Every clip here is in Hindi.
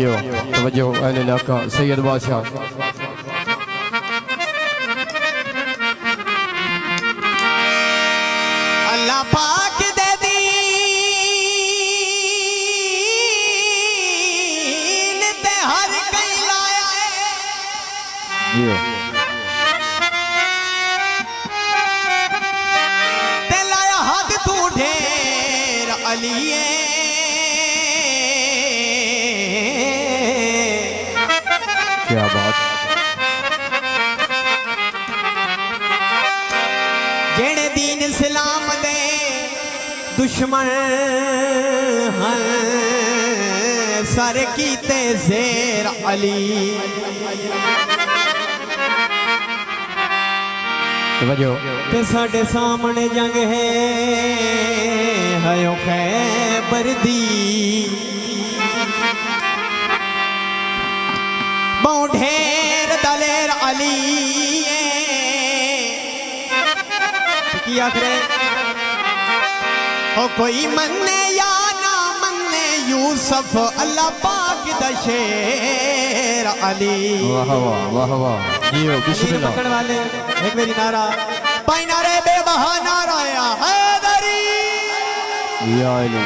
तवज्जो अहले इलाका सैयद बादशाह। अल्लाह पाक दे दीन ते हर कई लाया है ते लाया हद तू ढेर अलिए क्या बात। जेड़े दीन इस्लाम दे दुश्मन हैं सर कीते ज़ेर अली। तवज्जो ते साडे सामने जंग है हयो खैबर दी बहु ढेर दलेर अली की आखरे हो कोई मन्ने या ना मन्ने यूसुफ अल्लाह पाक दा शेर अली। वाह वाह वाह वाह। बिस्मिल्लाह। पकड़ वाले एक मेरी नारा पाई नारे बेबहा नारा या हैदरी या अली।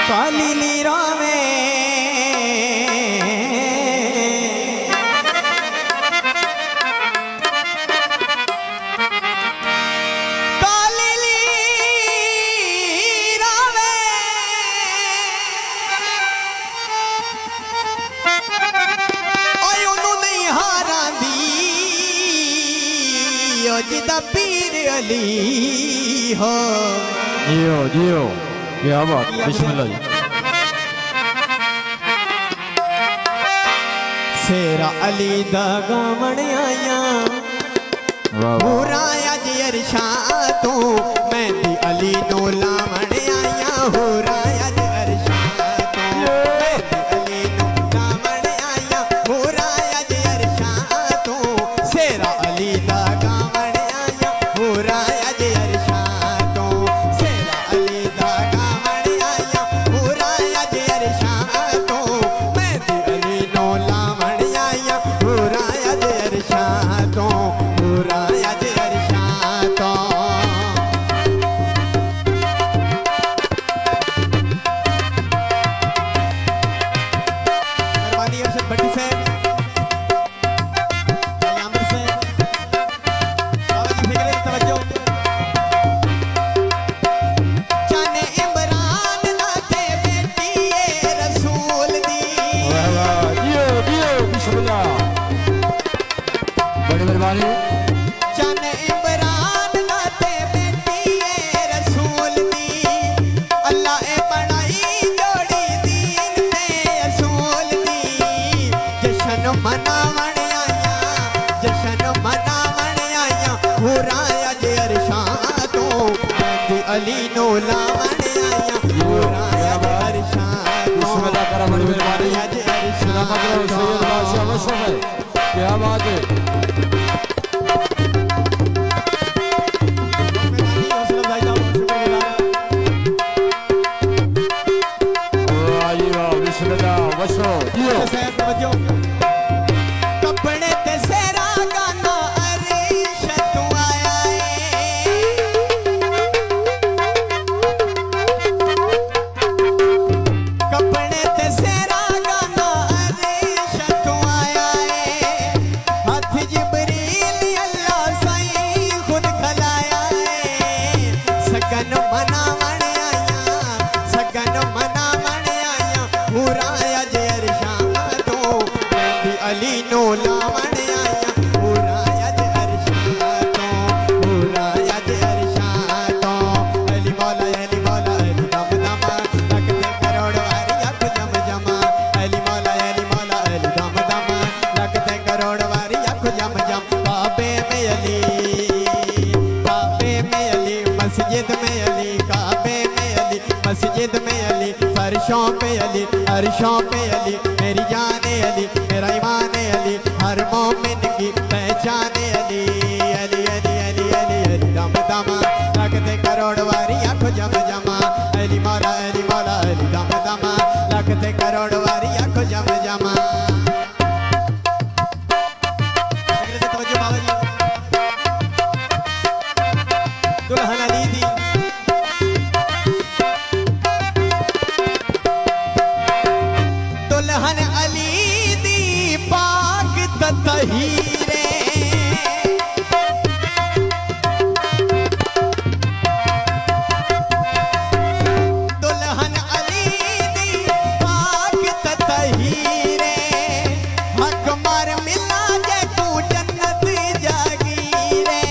काली लीरा में काली लीरा में ओए उन्हों नहीं हारा दी ओ जिदा पीर अली हो। जियो क्या बात। बिस्मिल्लाह जी। शेरा अली दा गावण आया पूरा अज अरशा तू मैं दी अली नो लावण आया पूरा अज अरशा तू मैं दी अली नो लावण आया पूरा अज अरशा तू शेरा अली दा गावण आया पूरा अज अरशा तू शेरा अली दा गावण आया पूरा अज अरशा तू मैं दी अली नो लावण आया पूरा अज अरशा तू पूरा अज अरशा तो। मेहरबानी अरशद भट्टी साहब आमिर साहब बाबा जी फिक्रे तवज्जो जाने इमरान ना थे बेटी ये रसूल दी। वाह वाह। जियो बिस्मिल्लाह। बड़ी मेहरबानी। जाने इमरान ना थे बेटी ये रसूल दी अल्लाह ए बनाई जोड़ी दीन ते असूल दी। जशन मनावण आया जशन मनावण आया पूरा अज अरशा तो मैं अली नो लावण आया पूरा अज अरशा तो बिस्मिल्लाह करा। बड़ी मेहरबानी। अज अरशा सलामत रहो सैयद बादशाह मशरफ है। क्या बात है। कपड़े ते सेरा गाना अरीश तू आया कपड़े ते सेरा गाना अरीश तू आया हाथ जिब्रील अल्लाह साईं खुद खलाया सगन मनावण आया सगन मनावण आया पूरा अज अरशा तो मैं अली नो लावण आया पूरा अज अरशा तो पूरा अज अरशा तो अली मौला अली दम दम लगते करोड़ वारी अख जम जमा अली मौला अली दम दम लगते करोड़ वारी अख जम जम काबे में अली मस्जिद में अली काबे में अली मस्जिद में अली फर्शों पे अली अर्शों पे अली मेरी जाने अली मेरा ईमान अली हर मोमिन की पहचान अली अली अली अली अली अली दम दम लग दुल्हन अली दी दुल्हन अली दी पाक तहीरे दुल्हन अली दी पाक तहीरे हक मार मिला जे तू जन्नत जागीरे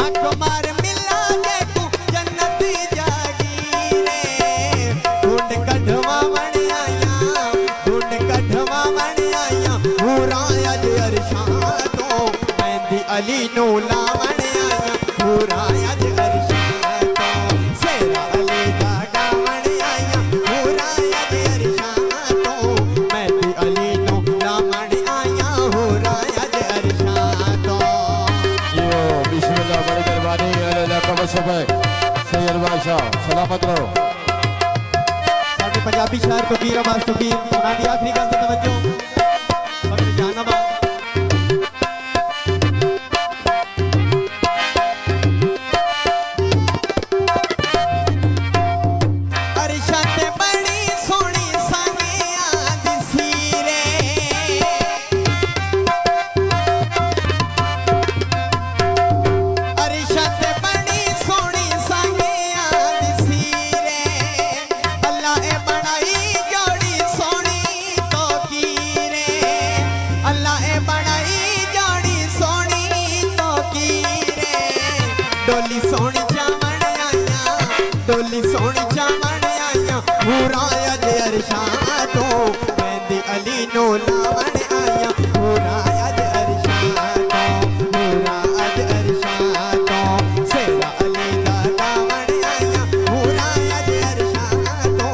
हक मार मिला जे तू जन्नत जागीरे ढूंढ कढ़वा बन आया ढूंढ कढ़वा बन आया पूरा अज अरशां तो मेहंदी अली नू लावण आया पूरा अज अरशां तो सेरा अली दा गावण आया पूरा अज अरशां तो मेहंदी अली नू लावण आया पूरा अज अरशां तो यो बिस्मिल्लाह बड़ी मेहरबानी अल्लाह का बसबे सैयद बादशाह सलामत रहो साडे पंजाबी शायर फकीर अब्बास फकीर उन्हां दी आखिरी गल ते तवज्जो फकीर जानबाद अरशां ते बड़ी सोहनी सांगियां दिसी रे अरशां ते बड़ी सोहनी सांगियां दिसी रे अल्लाह ए बनाई जोड़ी सोहनी तो की रे अल्लाह ए बनाई जोड़ी सोहनी तो की रे डोली सोहनी चावण आया डोली सोहनी चावण आया पूरा अज अरशां तो मेहंदी अली नू लावण आया पूरा अज अरशां तो पूरा अज अरशां तो सेरा अली दा गावण आया पूरा अज अरशां तो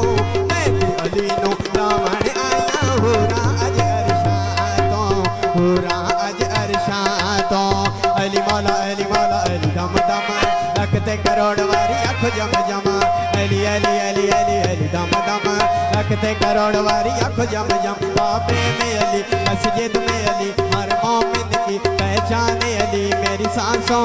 मेहंदी अली नू लावण आया पूरा अज अरशां तो पूरा अज अरशां तो अली मौला अली दम दम रखते करोड़ वारी अख जम जम अली अली अली अली अली दम दम रखते करोड़ वारी अख जम जम बाबे में अली मस्जिद में अली हर मोमिन की पहचान अली मेरी सांसों